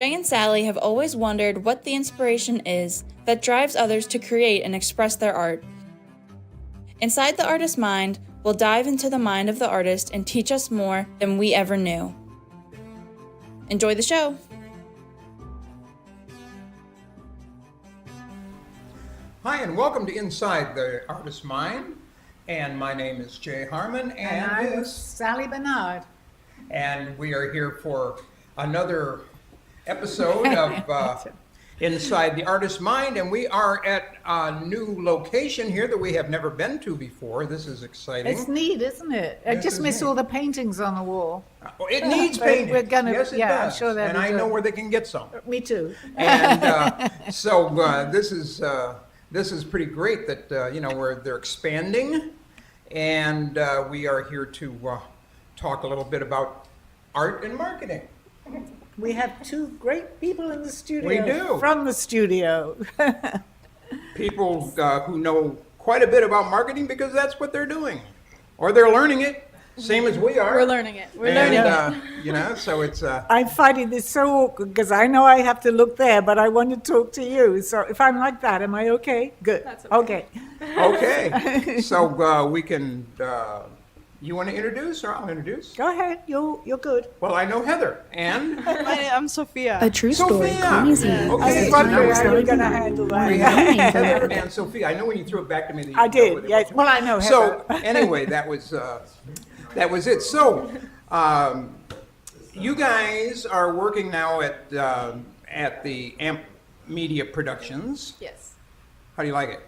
Jay and Sally have always wondered what the inspiration is that drives others to create and express their art. Inside the Artist's Mind, we'll dive into the mind of the artist and teach us more than we ever knew. Enjoy the show! Hi, and welcome to Inside the Artist's Mind. And my name is Jay Harmon, And I'm Sally Barnard. And we are here for another episode of Inside the Artist's Mind. And we are at a new location here that we have never been to before. This is exciting. It's neat, isn't it? I just miss all the paintings on the wall. Oh, it needs But painting. we're gonna- Yes, it yeah, I'm does. sure that And we I do. know where they can get some. Me too. And this is pretty great that they're expanding, and we are here to talk a little bit about art and marketing. We have two great people in the studio. We do. From the studio. People who know quite a bit about marketing because that's what they're doing, or they're learning it, same as we are. We're learning it. So it's I'm finding this so awkward because I know I have to look there, but I want to talk to you. So if I'm like that, am I okay? Good. That's okay. okay. So we can. You want to introduce, or I'll introduce? Go ahead. You're good. Well, I know Heather and I'm Sophia. A true story. Sophia. Call me Z. I Okay, was wondering now how you were going to handle we that. have Heather and Sophia. I know when you threw it back to me that you I know did. what it Yes. was. Well, I know. So Heather. anyway, that was it. So you guys are working now at the AMP Media Productions. Yes. How do you like it?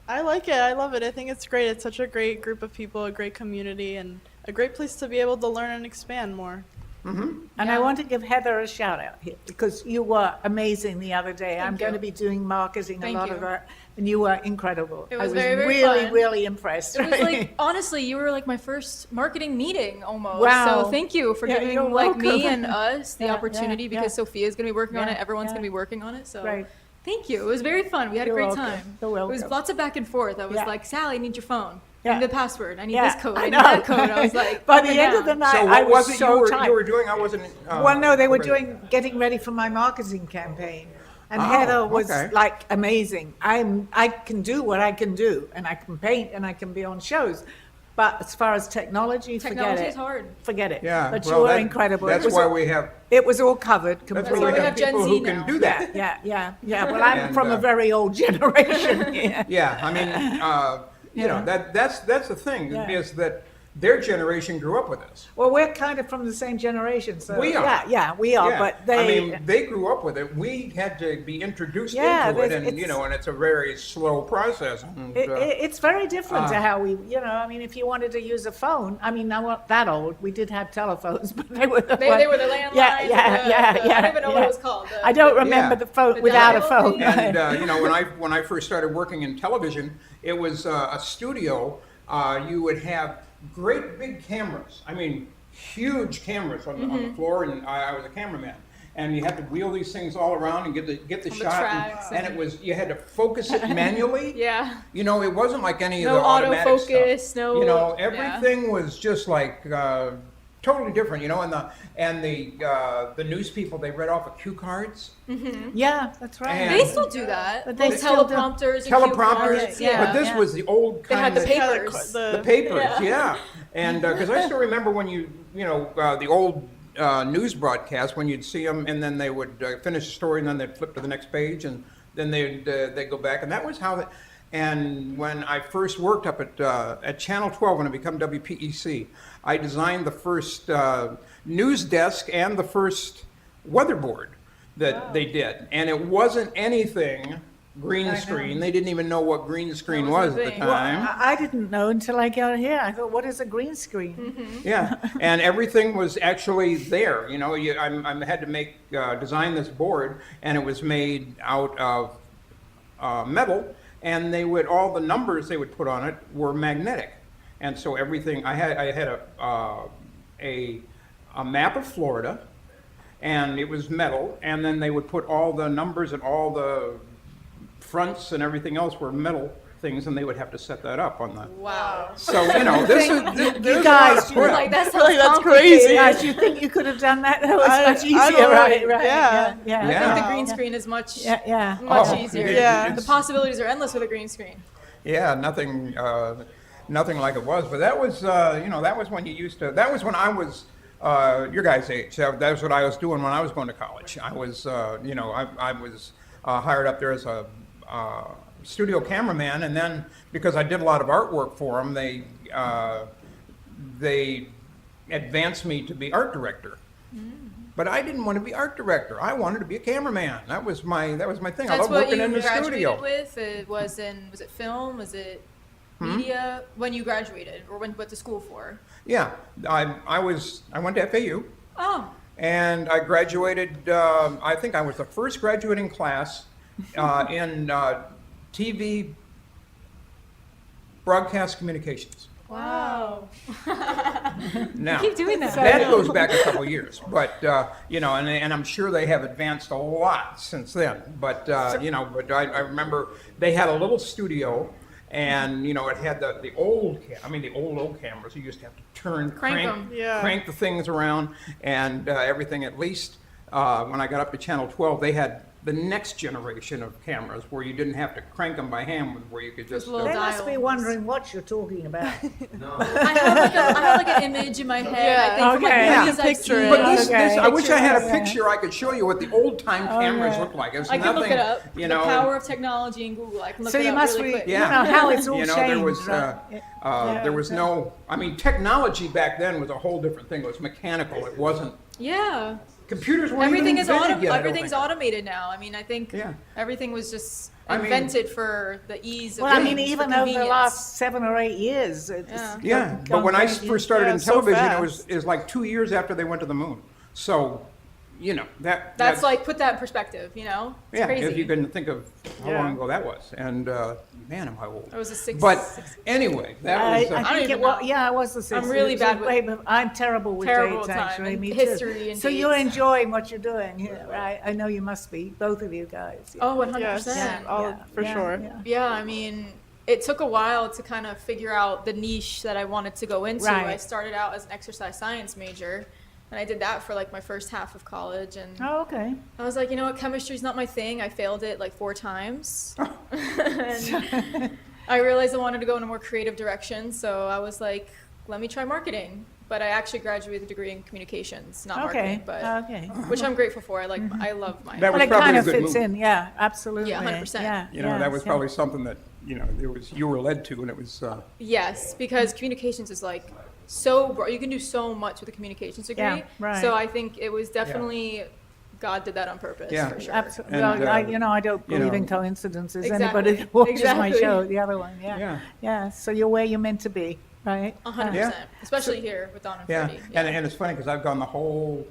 I like it. I love it. I think it's great. It's such a great group of people, a great community, and a great place to be able to learn and expand more. And I want to give Heather a shout out here because you were amazing the other day. I'm going to be doing marketing Thank a lot you. of that, and you were incredible. It was I very, very really, fun. really impressed. It was like, honestly, you were like my first marketing meeting almost. Wow. So thank you for Yeah, giving you're like me welcome. and us the Yeah, opportunity yeah, because yeah. Sophia's going to be working on Yeah, it. Everyone's yeah. going to be working on it. So Right. thank you. It was very fun. We had You're a great welcome. time. You're It was welcome. lots of back and forth. I was Yeah. like, Sally, I need your phone. Yeah. I need the password. I need Yeah, this code. I I need know. that code. I was like, by up the and end of the down. night, So I what was was it so you tired. were doing? I wasn't. Well, no, they were ready. getting ready for my marketing campaign. And Oh, Heather was okay. like amazing. I can do what I can do, and I can paint, and I can be on shows. But as far as technology, Technology forget it. is hard. Forget it. Yeah, But well, you were that- incredible. That's it was why all, we have. it was all covered That's completely. why we we have have Gen people Z who now. can do that. Yeah. Well, I'm And, from a very old generation. Yeah, I mean, that's the thing Yeah. is that their generation grew up with this. Well, we're kind of from the same generation, so We are. Yeah, we are. Yeah. But they, I mean, they grew up with it. We had to be introduced Yeah, into it, there's- and and it's a very slow process. And, it's very different to uh, how we, I mean, if you wanted to use a phone, I mean, I'm not that old. We did have telephones, but they were the They were the landlines. Yeah. I don't even know what it was called. I don't remember Yeah. the phone the without a dial phone. thing? and when I first started working in television, it was a studio. You would have great big cameras. I mean, huge cameras on the floor, and I was a cameraman. And you had to wheel these things all around and get the On the shot. tracks And it was you had to focus it manually. Yeah. It wasn't like any of No the automatic autofocus, stuff. no- Everything was just like totally different. And the news people, they read off of cue cards. Yeah, that's right. And- They still do that. But they Those still do. teleprompters. and cue Teleprompters, cards, yeah. but this was the old They kind had the that- papers. The papers, yeah. And because I still remember when the old news broadcast, when you'd see them and then they would finish the story and then they'd flip to the next page and then they'd go back. And that was how and when I first worked up at Channel 12, when I became WPEC, I designed the first news desk and the first weather board that they did. And it wasn't anything green screen. They didn't even know what green screen That was was the at the thing. time. I didn't know until I got here. I thought, what is a green screen? Yeah, and everything was actually there. I had to design this board, and it was made out of metal, and all the numbers they would put on it were magnetic, and so everything. I had a map of Florida, and it was metal, and then they would put all the numbers and all the fronts and everything else were metal things, and they would have to set that up on the. Wow. So this is You guys, We're like, that sounds Like, that's complicated. crazy. Guys, you think you could have done that? That was much I easier, know, right? yeah. Yeah. I think the Yeah. green screen is much Yeah. much Oh, easier. Yeah. The possibilities are endless with a green screen. Yeah, nothing like it was. But that was, that was when you used to. That was when I was your guys' age. That was what I was doing when I was going to college. I was, I was hired up there as a studio cameraman, and then because I did a lot of artwork for them, they advanced me to be art director. But I didn't want to be art director. I wanted to be a cameraman. That was my thing. I That's love what working you in the graduated studio. with. It was it film? Was it media? When you graduated, or went to school for? Yeah, I went to FAU. Oh, And I graduated, I think I was the first graduating class in TV broadcast communications. wow. Now, Keep doing that. that goes back a couple years, but, and I'm sure they have advanced a lot since then. But, but I remember they had a little studio. And it had the old old cameras. You used to have to Crank 'em. Yeah. crank the things around, and everything. At least when I got up to channel 12, they had the next generation of cameras where you didn't have to crank them by hand, where you could just. little They must be dials. wondering what you're talking about. I have like an image in my head. I think from like okay. movies Yeah. I've Picture seen. it. But Okay. I wish I had a Yeah. picture I could show you what the old time cameras looked like. It was I can nothing, look it up. You The know. power of technology in Google. I can look So it you up must really be, quick. you know how it's all changed. there was right? there was no. I mean, technology back then was a whole different thing. It was mechanical. It wasn't. Yeah. Computers weren't Everything even is invented yet, I don't everything's think. automated now. I mean, I think Yeah. everything was just I mean- invented for the ease of Well, I things, mean, for even over the convenience. last 7 or 8 years. Yeah. Yeah, but when I first started Yeah, in so television, fast. it was like 2 years after they went to the moon. So, That's like, put that in perspective, It's yeah, crazy. if you can think of how Yeah. long ago that was, and man, am I old. I was a six. But anyway, that was. I don't think even it was, know. yeah, I was the 60s. I'm really bad with- I'm terrible with Terrible dates, time actually. and Me history too. and So you're dates. enjoying what you're doing, right? I know you must be, both of you guys. Yeah. Oh, 100%. Yes. Yeah, For yeah, sure. yeah. Yeah, I mean, it took a while to kind of figure out the niche that I wanted to go into. Right. I started out as an exercise science major, and I did that for like my first half of college. And Oh, okay. I was like, you know what, chemistry's not my thing. I failed it like 4 times. And I realized I wanted to go in a more creative direction, so I was like, let me try marketing. But I actually graduated with a degree in communications, not Okay, marketing, but okay. which I'm grateful for. I love my That Well, was it probably kind a of good fits move. in, yeah, absolutely. Yeah, 100%. Yeah, that was yeah. probably something that you were led to, and it was. Yes, because communications is like so broad. You can do so much with a communications degree. Yeah, right. So I think it was definitely God did that on purpose Yeah. for sure. Absolutely. And, Well, I don't you believe know- in coincidences. Exactly, Anybody that watches my exactly. show, the other one, yeah. Yeah. Yeah, so you're where you're meant to be, right? 100%, Yeah. especially here with Dawn and Yeah, Freddie. and it's funny because I've gone the whole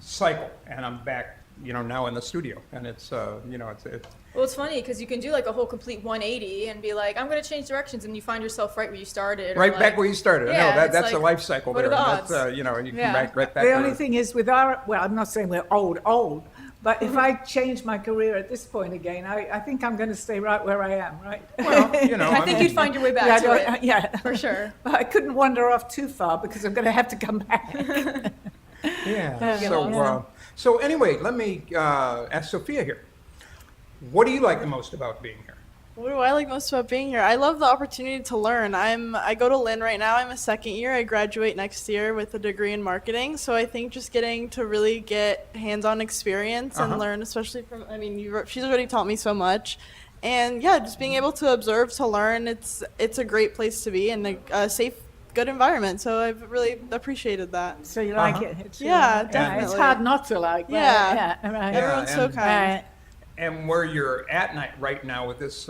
cycle, and I'm back, now in the studio, and it's, it's Well, it's funny because you can do like a whole complete 180 and be like, I'm going to change directions, and you find yourself right where you started. or right like- back where you started. Yeah, No, it's that's a like, life cycle what are there. the and that's, odds? you come Yeah. right back. The only thing is with I'm not saying we're old, but if I change my career at this point again, I think I'm going to stay right where I am, right? Well, I think you'd find your way back to it. Yeah, For sure. But I couldn't wander off too far because I'm going to have to come back. Yeah. Yeah. So anyway, let me ask Sophia here. What do you like the most about being here? What do I like most about being here? I love the opportunity to learn. I go to Lynn right now. I'm a second year. I graduate next year with a degree in marketing. So I think just getting to really get hands-on experience and learn, especially from, she's already taught me so much. And yeah, just being able to observe, to learn, it's a great place to be and a safe, good environment. So I've really appreciated that. So you like it? It's, Yeah, It's definitely. hard not to like. Yeah. Right, right. Yeah, Everyone's so and- kind. Right. And where you're at night right now with this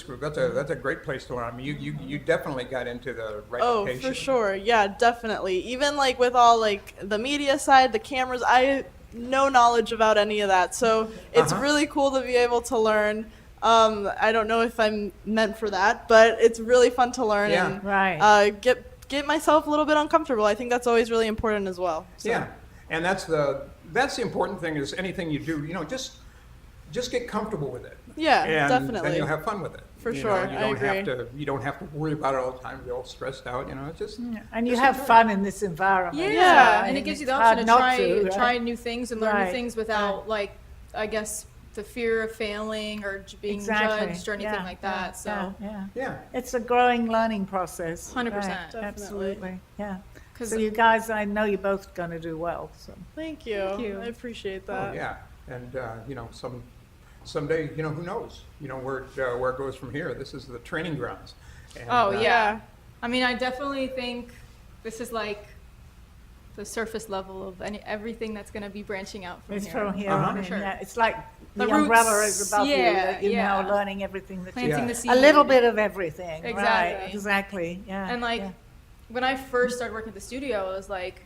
group, that's a great place to learn. I mean, you definitely got into the right Oh, location. for sure. Yeah, definitely. Even like with all like the media side, the cameras, I no knowledge about any of that. So it's really cool to be able to learn. I don't know if I'm meant for that, but it's really fun to learn Yeah. and Right. get myself a little bit uncomfortable. I think that's always really important as well. So. Yeah, and that's the important thing is anything you do, just get comfortable with it. Yeah, And definitely. then you'll have fun with it. For You sure, know, you I don't have agree. to. You don't have to worry about it all the time. You're all stressed out. You know, it's just. And you just have enjoy it. fun in this environment. Yeah, so, and it gives you the it's option to hard not right? try new things and learn new Right, things without like, I guess, the fear of failing or being Exactly. judged or anything Yeah, like that. So, yeah. Yeah. It's a growing learning process. 100%. Right, Definitely. absolutely, yeah. 'Cause- So you guys, I know you're both going to do well, so. Thank you. you. I appreciate Oh, that. yeah. And you know, someday, you know, who knows? You know where it goes from here. This is the training grounds. And, oh uh, yeah. I mean, I definitely think this is like the surface level of everything that's going to be branching out from It's here. from here Uh-huh. on in, Sure. yeah. It's like The the umbrella roots, is above you, yeah, that you're yeah. now learning everything that you Planting Yeah. the seed. A little bit of everything, right, Exactly. exactly, yeah. And like yeah. when I first started working at the studio, it was like,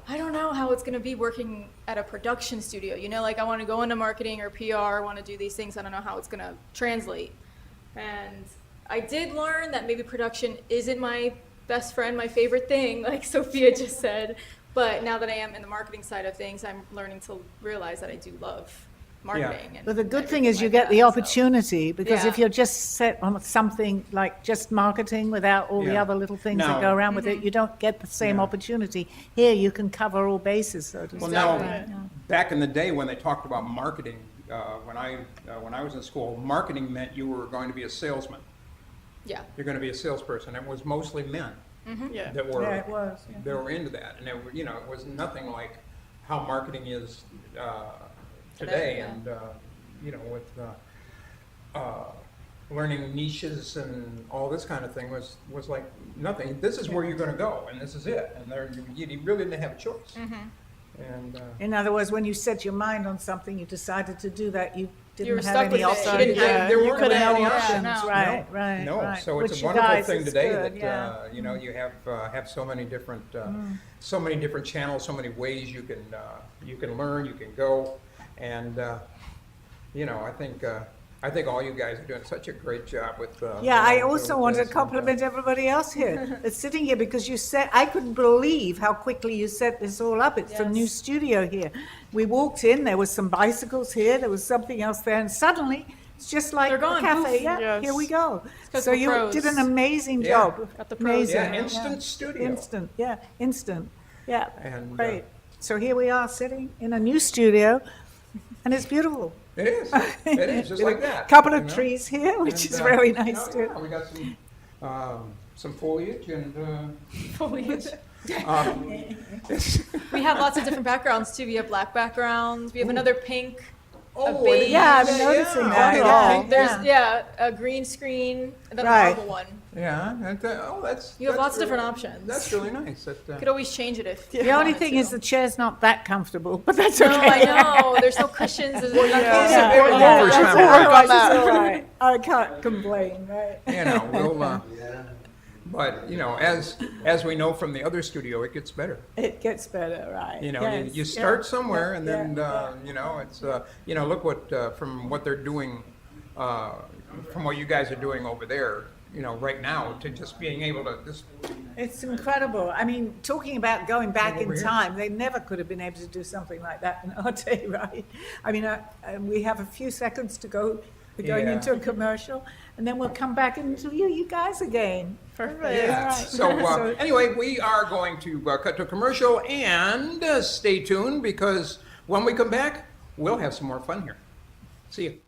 I don't know how it's going to be working at a production studio. You know, like I want to go into marketing or PR, I want to do these things. I don't know how it's going to translate. And I did learn that maybe production isn't my best friend, my favorite thing, like Sophia just said. But now that I am in the marketing side of things, I'm learning to realize that I do love marketing. And But the good thing is everything you like get the that, so. opportunity, because if Yeah. you're just set on something like just marketing without all the Yeah. other little things that Now- go around with Mm-hmm. it, you don't get the same Yeah. opportunity. Here, you can cover all bases, so to Well, speak. now, Exactly. back in the day when they talked about marketing, when I was in school, marketing meant you were going to be a salesman. Yeah. You're going to be a salesperson. It was mostly men Yeah. that were Yeah, it was, yeah. that were into that, and you know, it was nothing like how marketing is today, yeah. and you know, with learning niches and all this kind of thing was like nothing. This is where you're going to go, and this is it, and there you really didn't have a choice. And In other words, when you set your mind on something, you decided to do that, you You were didn't have stuck any with it. You options. didn't have- Yeah, there you weren't couldn't have any any options. options, No. right, right, no, right. so it's Which a you wonderful guys thing is today good, that yeah. you know, you have so many different channels, so many ways you can learn, you can go, and you know, I think all you guys are doing such a great job with. Yeah, I doing also want to this, and, compliment everybody else here that's sitting here, because you said, I couldn't believe how quickly you set this all up. It's a new Yes. studio here. We walked in, there was some bicycles here, there was something else there, and suddenly it's just like They're a gone, cafe. poof. Yeah, Yes. here we go. 'cause So we're you pros. did an amazing Yeah. job. Got the pros. Amazing. Yeah, instant studio. Instant, yeah, instant. Yeah, And, great. So here we are sitting in a new studio, and it's beautiful. It is. It is just like that. Couple of you know? trees here, which And, is very nice oh, too. yeah, we got some foliage and Foliage. it's- We have lots of different backgrounds too. We have black backgrounds. We have another pink. oh, beige. and- Yeah, I've been noticing that, okay, yeah. pink. There's a green screen and then Right. a marble one. Yeah, and, that's. You have that's lots of different really- options. That's really nice. That, You could always change it if you The only wanted thing to. is the chair's not that comfortable, but that's No, okay. I know. There's no cushions. There's nothing. Yeah. Yeah, Yeah, that's that's all all right, on that. that's all right. I can't complain, right? you know, we'll. But you know, as we know from the other studio, it gets better. It gets better, right? You know, Yes, you yeah, start somewhere, yeah, and then yeah, you know, it's you know, look what from what they're doing, from what you guys are doing over there. You know, right now, to just being able to just. It's incredible. I mean, talking about going back Over in here. time, they never could have been able to do something like that in our day, right? I mean, we have a few seconds to go. We're going Yeah. into a commercial, and then we'll come back and interview you guys again. Perfect. Yeah. All right. So anyway, we are going to cut to a commercial, and stay tuned, because when we come back, we'll have some more fun here. See you.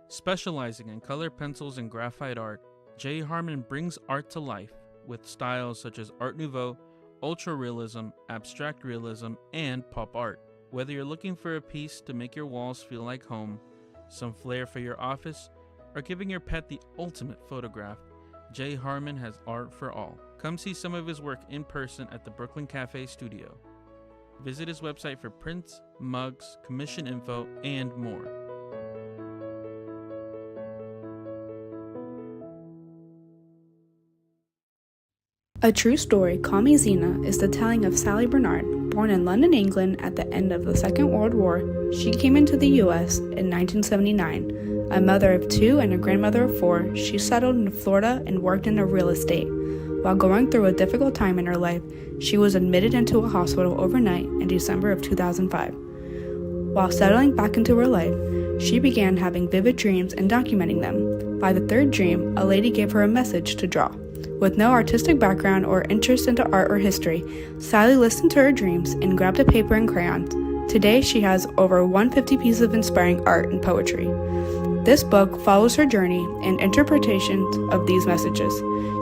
Specializing in color pencils and graphite art, J. Harmon brings art to life with styles such as Art Nouveau, Ultra Realism, Abstract Realism, and Pop Art. Whether you're looking for a piece to make your walls feel like home, some flair for your office, or giving your pet the ultimate photograph, J. Harmon has art for all. Come see some of his work in person at the Brooklyn Cafe Studio. Visit his website for prints, mugs, commission info, and more. A True Story, Call Me Zena, is the telling of Sally Barnard. Born in London, England at the end of the Second World War, she came into the U.S. in 1979. A mother of two and a grandmother of four, she settled in Florida and worked in real estate. While going through a difficult time in her life, she was admitted into a hospital overnight in December of 2005. While settling back into her life, she began having vivid dreams and documenting them. By the third dream, a lady gave her a message to draw. With no artistic background or interest into art or history, Sally listened to her dreams and grabbed a paper and crayons. Today, she has over 150 pieces of inspiring art and poetry. This book follows her journey and interpretations of these messages.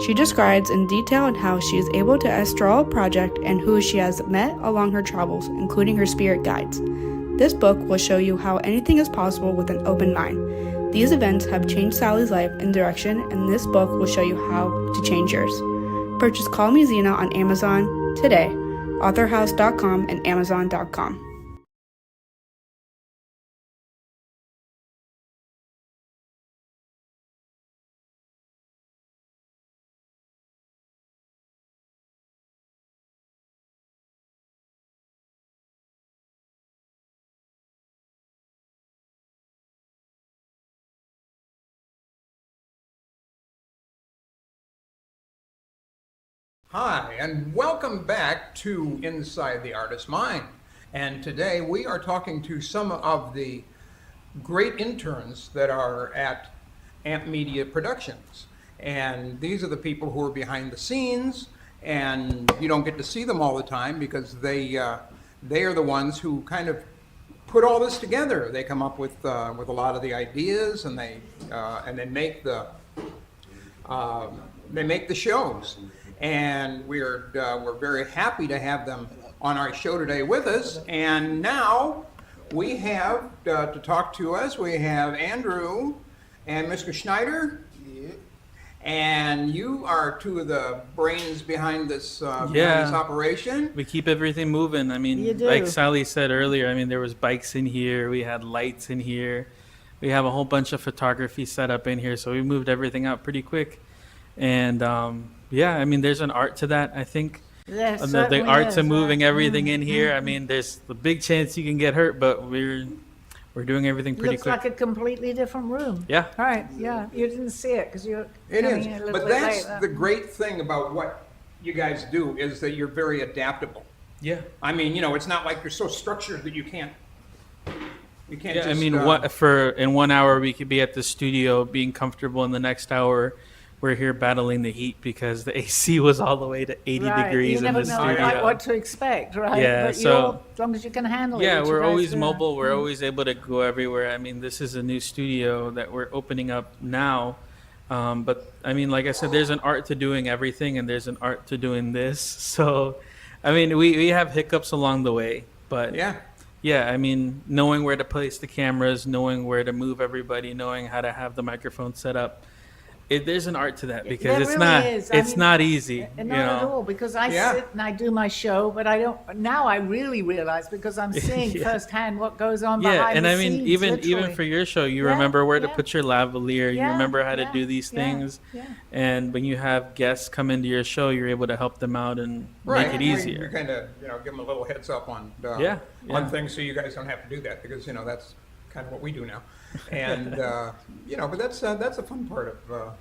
She describes in detail how she is able to draw a project and who she has met along her travels, including her spirit guides. This book will show you how anything is possible with an open mind. These events have changed Sally's life and direction, and this book will show you how to change yours. Purchase Call Me Zena on Amazon today, authorhouse.com and amazon.com. Hi, and welcome back to Inside the Artist's Mind. And today we are talking to some of the great interns that are at AMP Media Productions. And these are the people who are behind the scenes, and you don't get to see them all the time because they are the ones who kind of put all this together. They come up with a lot of the ideas, and they make the shows. And we're very happy to have them on our show today with us. And now we have to talk to us. We have Andrew and Mr. Schneider. Yeah. And you are two of the brains behind this operation. We keep everything moving. I mean, like Sally said earlier, I mean, there was bikes in here. We had lights in here. We have a whole bunch of photography set up in here. So we moved everything out pretty quick. And I mean, there's an art to that, I think. Yes, the art to moving everything in here. I mean, there's the big chance you can get hurt, but we're doing everything pretty Looks quick. like a completely different room. Yeah. Right, yeah. You didn't see it because you're It coming is. in a little But bit that's later. the great thing about what you guys do is that you're very adaptable. Yeah. I mean, it's not like you're so structured that you can't Yeah, just, I mean, in 1 hour we could be at the studio being comfortable. In the next hour, we're here battling the heat because the AC was all the way to 80 Right. degrees you in never the know studio. quite what to expect, right? Yeah, but so- as long as you can handle it. Yeah, which you we're guys always do. mobile. We're always able to go everywhere. I mean, this is a new studio that we're opening up now. But I mean, like I said, there's an art to doing everything, and there's an art to doing this. So, I mean, we have hiccups along the way, but yeah, I mean, knowing where to place the cameras, knowing where to move everybody, knowing how to have the microphone set up. There's an art to that because There it's really not is. not easy. Not at all, because I sit and I do my show, but I don't. Now I really realize because I'm seeing firsthand what goes on behind and the I mean, scenes, even literally. for your show, you Yeah, remember where to yeah. put your lavalier. You Yeah, remember how to yeah, do these yeah, things. yeah. And when you have guests come into your show, you're able to help them out and Right. make it You easier. kind of, give them a little heads up on Yeah. things so you guys don't have to do that because, that's kind of what we do now. And, but that's a fun part of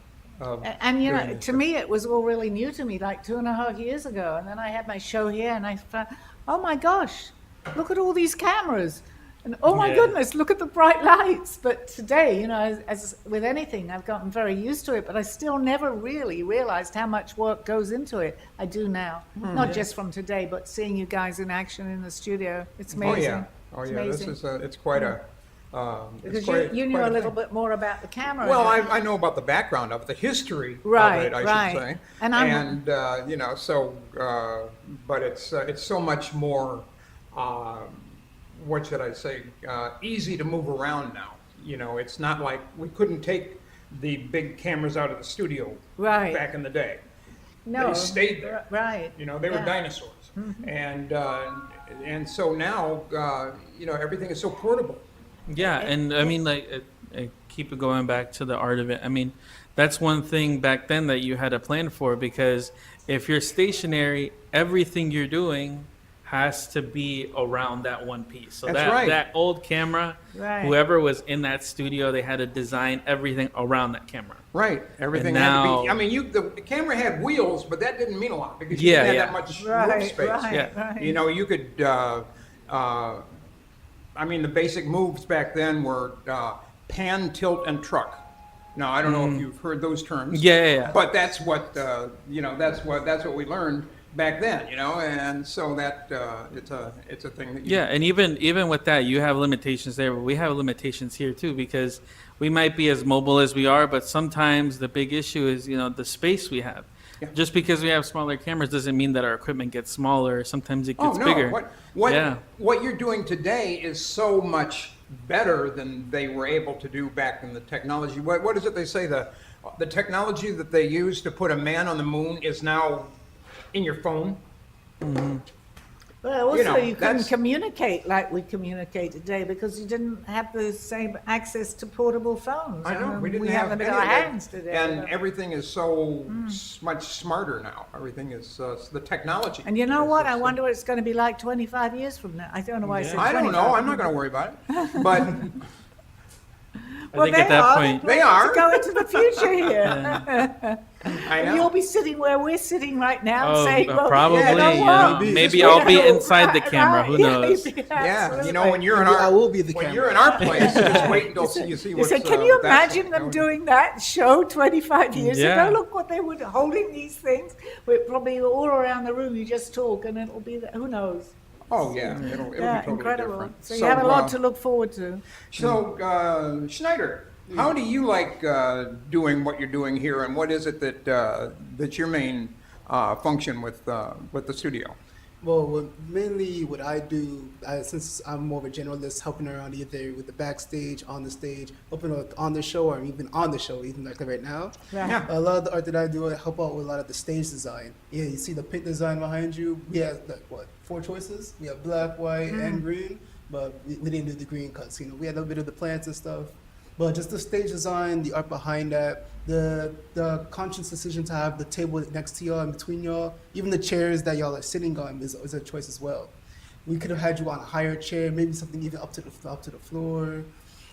And doing this to stuff. me, it was all really new to me, like 2.5 years ago. And then I had my show here, and I thought, oh my gosh, look at all these cameras, and oh my Yeah. goodness, look at the bright lights. But today, as with anything, I've gotten very used to it. But I still never really realized how much work goes into it. I do now, not just from today, but seeing you guys in action in the studio. It's amazing. It's amazing. This is it's quite a. Because you knew a little bit more about the camera. Well, I know about the background of it, the history Right, of it, I right. should say. And but it's so much more, what should I say, easy to move around now. It's not like we couldn't take the big cameras out of the studio Right. back in the day. No, They stayed there. Right. They were dinosaurs. And so now, everything is so portable. Yeah, and I mean, like, I keep it going back to the art of it. I mean, that's one thing back then that you had to plan for, because if you're stationary, everything you're doing has to be around that one piece. So That's right. that old camera, Right. whoever was in that studio, they had to design everything around that camera. Right. Everything And had to now- be. I mean, the camera had wheels, but that didn't mean a lot because you Yeah, didn't yeah. have that much roof Right, space. right, Yeah. right. You could. The basic moves back then were pan, tilt, and truck. Now, I don't know if you've heard those terms. Yeah. But that's what, that's what we learned back then, and so that, it's a thing that you. Yeah, and even with that, you have limitations there, but we have limitations here too, because we might be as mobile as we are, but sometimes the big issue is, the space we have. Yeah. Just because we have smaller cameras doesn't mean that our equipment gets smaller. Sometimes it gets Oh, no. bigger. What you're doing today is so much better than they were able to do back in the technology. What is it they say? The technology that they used to put a man on the moon is now in your phone. Well, also you couldn't that's- communicate like we communicate today because you didn't have the same access to portable phones. I know, we didn't we have have them in any our of that. hands today. And everything is so much smarter now. Everything is, the technology. And you know is what? I just, wonder what it's going to be like 25 years from now. I don't know why I said I don't 25. know. I'm not going to worry about it. But I think at that point, They are. To go into the future here. I And know. you'll be sitting where we're sitting right now oh, saying, well, probably, you know what? maybe You I'll be know, inside the camera. Who knows? Yeah, when you're in Maybe I our will be the when camera. you're in our place, just wait until you see You what's. said, can you that's imagine them going doing that show 25 years Yeah. ago? Look what they were holding these things. We're probably all around the room. You just talk, and it'll be who knows? Oh yeah, it'll be Yeah, totally incredible. different. So you have a lot to look forward to. So Schneider, how do you like doing what you're doing here, and what is it that's your main function with the studio? Well, mainly what I do, since I'm more of a generalist, helping around either with the backstage, on the stage, helping on the show, or even on the show, even like right now. Yeah. A lot of the art that I do, I help out with a lot of the stage design. Yeah, you see the paint design behind you. We have like 4 choices. We have black, white, and green, but we didn't do the green cuts. We had a bit of the plants and stuff. But just the stage design, the art behind that, the conscious decision to have the table next to y'all and between y'all, even the chairs that y'all are sitting on is a choice as well. We could have had you on a higher chair, maybe something even up to the floor,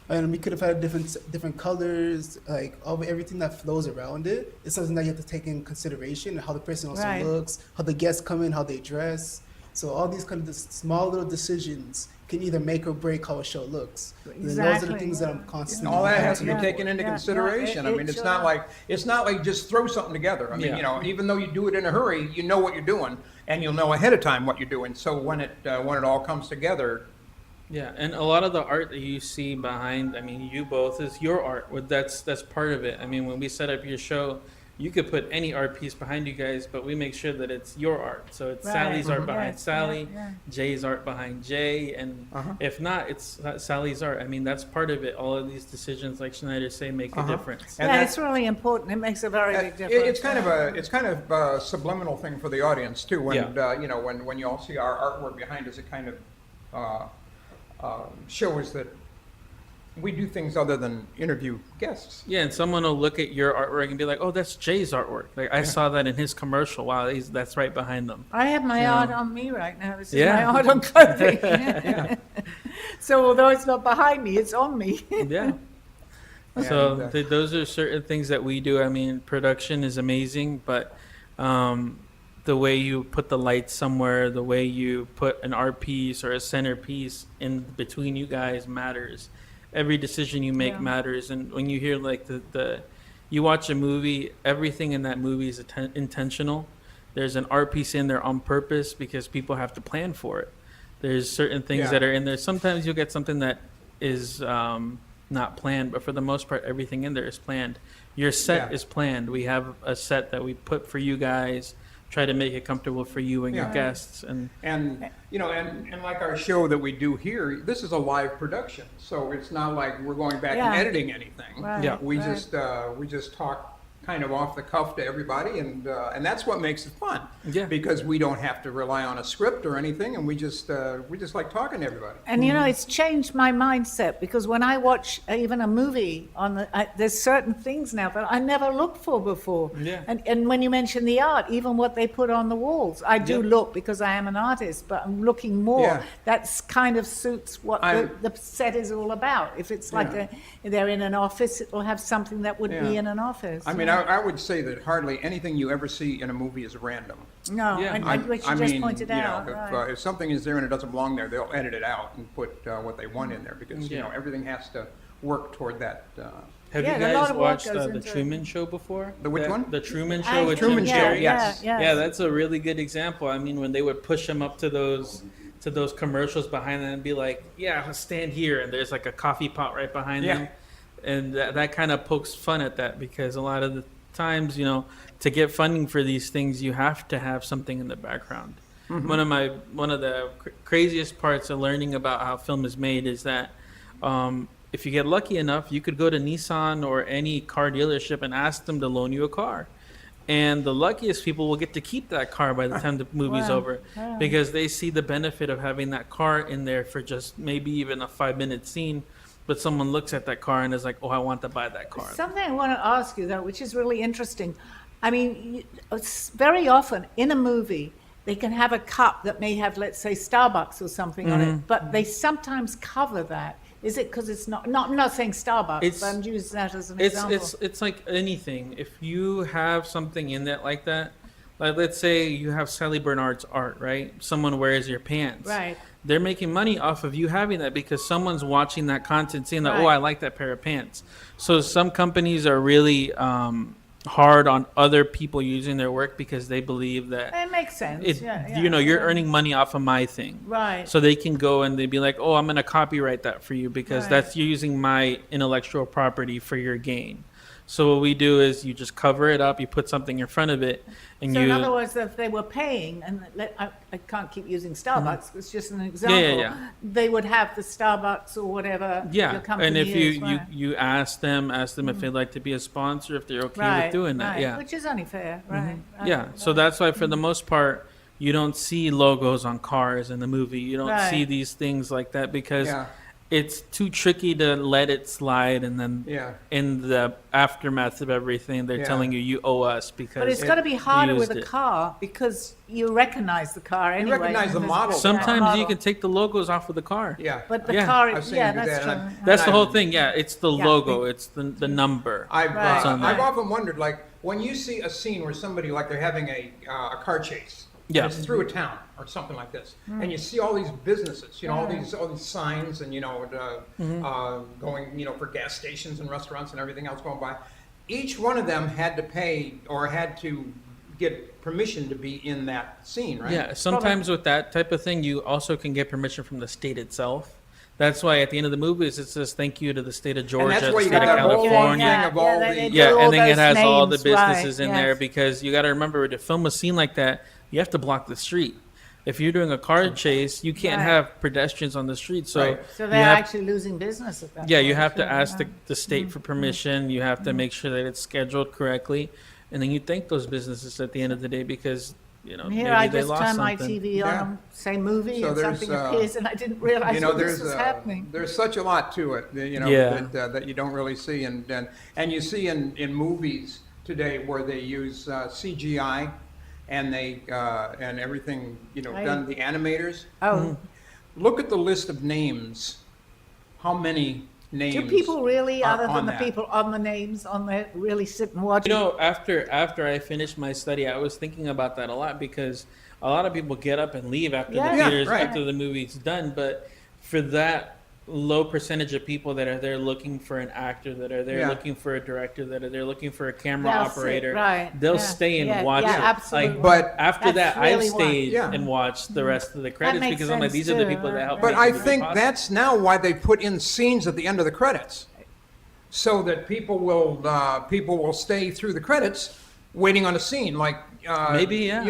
and we could have had different colors, like everything that flows around it. It's something that you have to take in consideration, how the person also Right. looks, how the guests come in, how they dress. So all these kind of small little decisions can either make or break how a show looks. And those are the Exactly, things that I'm yeah. constantly. All that has to be Yeah. taken into Yeah. consideration. No, I mean, it's sure not does. like just throw something together. I mean, Yeah. even though you do it in a hurry, you know what you're doing, and you'll know ahead of time what you're doing. So when it all comes together, Yeah, and a lot of the art that you see behind, you both, is your art. That's part of it. When we set up your show, you could put any art piece behind you guys, but we make sure that it's your art. So it's Right. Sally's art Mhm. behind Yes, Sally, yeah. Jay's art behind Jay, and if not, it's Sally's art. That's part of it. All of these decisions, like Schneider say, make a difference. And Yeah, that's- it's really important. It makes a very big It- difference. it's kind of a subliminal thing for the audience too. When Yeah. when you all see our artwork behind us, it kind of shows that we do things other than interview guests. Yeah, and someone will look at your artwork and be like, "Oh, that's Jay's artwork. Like I saw that in his commercial. Wow, that's right behind them." I have my art on me right now. This is Yeah. my art on clothing. So although it's not behind me, it's on me. Yeah. And, So those are certain things that we do. Production is amazing, but the way you put the lights somewhere, the way you put an art piece or a centerpiece in between you guys matters. Every decision you make Yeah. matters. And when you hear like you watch a movie, everything in that movie is intentional. There's an art piece in there on purpose because people have to plan for it. There's certain things Yeah. that are in there. Sometimes you'll get something that is not planned, but for the most part, everything in there is planned. Your set Yeah. is planned. We have a set that we put for you guys, try to make it comfortable for you and your Yeah. guests. And And and like our show that we do here, this is a live production, so it's not like we're going back and Yeah. editing anything. Right, Yeah. We right. just talk kind of off the cuff to everybody, and that's what makes it fun. Yeah. Because we don't have to rely on a script or anything, and we just like talking to everybody. And it's changed my mindset because when I watch even a movie there's certain things now that I never looked for before. Yeah. And when you mention the art, even what they put on the walls, I do Yeah. look because I am an artist, but I'm looking more. Yeah. That's kind of suits what the set is all about. If it's like Yeah. they're in an office, it will have something that would be Yeah. in an office. I mean, I would say that hardly anything you ever see in a movie is random. No, Yeah. and which you just pointed out. Right. If something is there and it doesn't belong there, they'll edit it out and put what they want in there because Yeah. everything has to work toward that. Have Yeah, you a lot guys of work watched goes the into it. Truman Show before? The which one? The Truman Show I with Truman Jim Show, Carrey? yes. Yeah, that's a really good example. I mean, when they would push him up to those commercials behind them and be like, "Yeah, stand here," and there's like a coffee pot right behind them, and that kind of pokes fun at that, because a lot of the times, to get funding for these things, you have to have something in the background. One of the craziest parts of learning about how film is made is that if you get lucky enough, you could go to Nissan or any car dealership and ask them to loan you a car. And the luckiest people will get to keep that car by the time the movie's over, because they see the benefit of having that car in there for just maybe even a 5-minute scene. But someone looks at that car and is like, "Oh, I want to buy that car." Something I want to ask you, though, which is really interesting. I mean, it's very often in a movie, they can have a cup that may have, let's say, Starbucks or something on it, but they sometimes cover that. Is it because it's not, I'm not saying Starbucks, but I'm using that as an example. It's like anything. If you have something in that like that, like let's say you have Sally Bernard's art, right? Someone wears your pants. Right. They're making money off of you having that, because someone's watching that content, seeing that, Right. "Oh, I like that pair of pants." So some companies are really hard on other people using their work, because they believe that It makes sense. you're earning money off of my thing. Right. So they can go and they'd be like, "Oh, I'm going to copyright that for you, because Right. that's you're using my intellectual property for your gain." So what we do is you just cover it up, you put something in front of it, and So you in other words, if they were paying, and I can't keep using Starbucks, it's just an example. They would have the Starbucks or whatever your company and if is, you right. you ask them if they'd like to be a sponsor, if they're okay with doing that, right. Which is only fair, right? Yeah, so that's why for the most part you don't see logos on cars in the movie. You don't see Right. these things like that, because Yeah. it's too tricky to let it slide, and then in the aftermath of everything, they're telling you owe us, because But it's got to be harder with used a it. car, because you recognize the car anyway. recognize the model. Sometimes you model. can take the logos off of the car. Yeah. But the Yeah. car, I've seen you do that's that, true. and I'm- That's the And whole thing. Yeah, it's the Yeah. logo. It's the number. I've Right. I've often wondered, like, when you see a scene where somebody, like, they're having a car chase, Yeah. and it's through a town or something like this, and you see all these businesses, all these signs, and going, for gas stations and restaurants and everything else going by. Each one of them had to pay or had to get permission to be in that scene, right? Yeah, sometimes with that type of thing, you also can get permission from the state itself. That's why at the end of the movies, it says thank you to the state of Georgia, And that's why the you state got of that whole California. thing of all they the... do Yeah, all and then it those has all the names, businesses right, in yes. there, because you got to remember, to film a scene like that, you have to block the street. If you're doing a car chase, you can't Right. have pedestrians on the street. So, Right. So you they're have- actually losing business at that yeah, point. you have to too, ask right. the state for permission. You have to make sure that it's scheduled correctly, and then you thank those businesses at the end of the day, because maybe Here, I they just lost turn my something. TV Yeah. on, say movie, So and there's, something appears, and I didn't realize this was happening. There's such a lot to it, Yeah. that you don't really see, and you see in movies today where they use CGI, and they and everything, Right. done, the animators. Oh, Look at the list of names. How many names? do people really, are other on than the that? people on the names, on the really sit and watch? After I finished my study, I was thinking about that a lot, because a lot of people get up and leave after Yeah. the Yeah, theaters, right. after the movie's done. But for that low percentage of people that are there looking for an actor, that are there Yeah. looking for a director, that are there looking for a camera They'll sit, operator, right, they'll yeah, stay and yeah, watch yeah, it. absolutely. But After That's that, I've really why. stayed Yeah. and watched the rest of the credits, makes because I'm like, sense these are the too, people that right. helped But make I the movie think possible. that's now why they put in scenes at the end of the credits, so that people will stay through the credits, waiting on a scene. Like Maybe, yeah.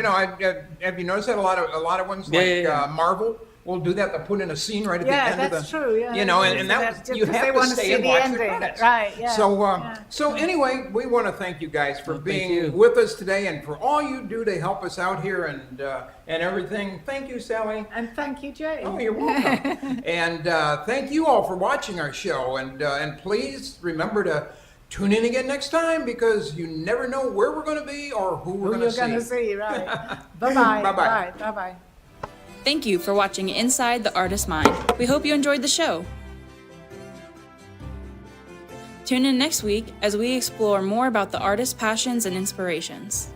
Have you noticed that a lot of ones, Yeah, like yeah, yeah. Marvel will do that? They'll put in a scene right at the Yeah, end of the. that's true, yeah. And that That's just you 'cause they have to wanna see stay and the watch the ending. credits. Right, yeah, So yeah. so anyway, we want to thank you guys for Thank being you. with us today, and for all you do to help us out here and everything. Thank you, Sally. And thank you, Jay. Oh, you're welcome. And thank you all for watching our show. And please remember to tune in again next time, because you never know where we're going to be or who we're Who going you're to going to see. see, right. Bye-bye. Bye-bye. Bye. Bye-bye. Thank you for watching Inside the Artist's Mind. We hope you enjoyed the show. Tune in next week as we explore more about the artist's passions and inspirations.